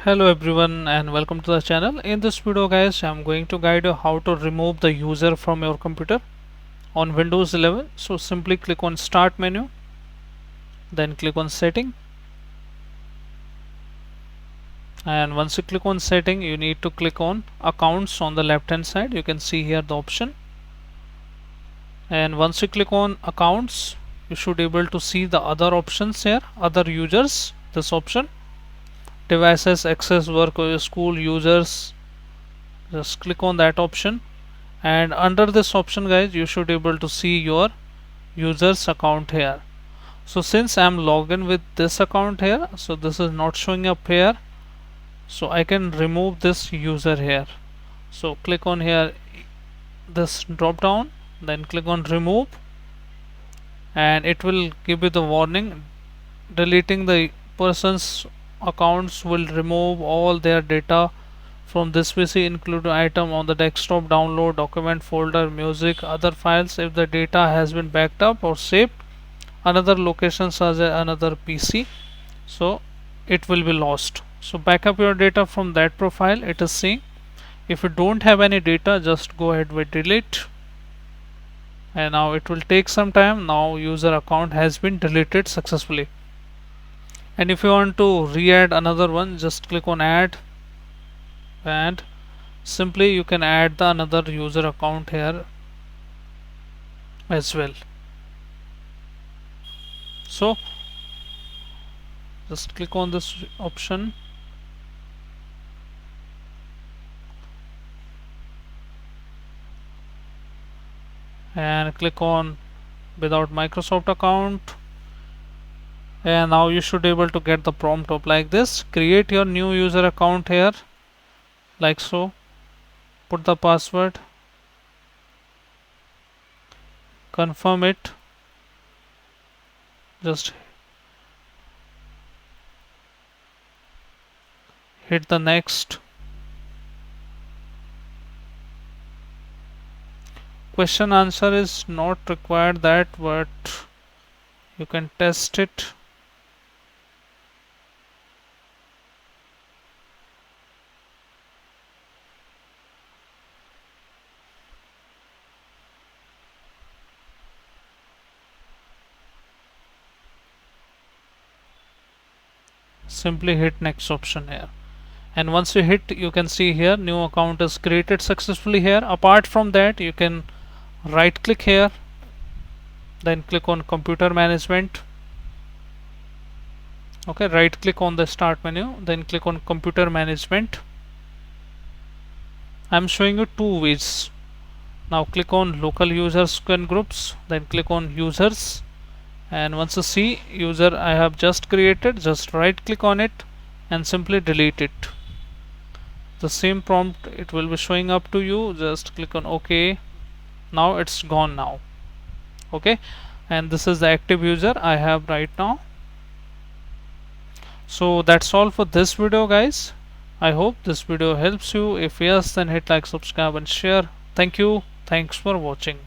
Hello everyone and welcome to the channel. In this video guys, I'm going to guide you how to remove the user from your computer on Windows 11. So simply click on Start menu, then click on Setting, and once you click on Setting, you need to click on Accounts on the left hand side. You can see here the option, and once you click on Accounts, you should be able to see the other options here, other users, this option, devices, access, work or school users. Just click on that option, and under this option guys, you should be able to see your users account here. So since I'm logged in with this account here, so this is not showing up here, so I can remove this user here. So click on here, this drop down, then click on remove, and it will give you the warning deleting the person's accounts will remove all their data from this PC, include item on the desktop, download, document, folder, music, other files if the data has been backed up or saved another location such as another PC, so it will be lost. So back up your data from that profile. It is saying if you don't have any data, just go ahead with delete, and now it will take some time. Now user account has been deleted successfully. And if you want to re-add another one, just click on add, and simply you can add the another user account here as well. So just click on this option, and click on without Microsoft account, and now you should be able to get the prompt up like this. Create your new user account here like so, put the password, confirm it, just hit the next. Question answer is not required that, but you can test it. Simply hit next option here, and once you hit, you can see here new account is created successfully here. Apart from that, you can right click here, then click on computer management. Okay, right click on the start menu, then click on computer management. I'm showing you two ways. Now click on local users and groups, then click on users, and once you see user I have just created, just right click on it and simply delete it. The same prompt it will be showing up to you. Just click on OK. Now it's gone now. Okay, and this is the active user I have right now. So that's all for this video guys. I hope this video helps you. If yes, then hit like, subscribe and share. Thank you. Thanks for watching.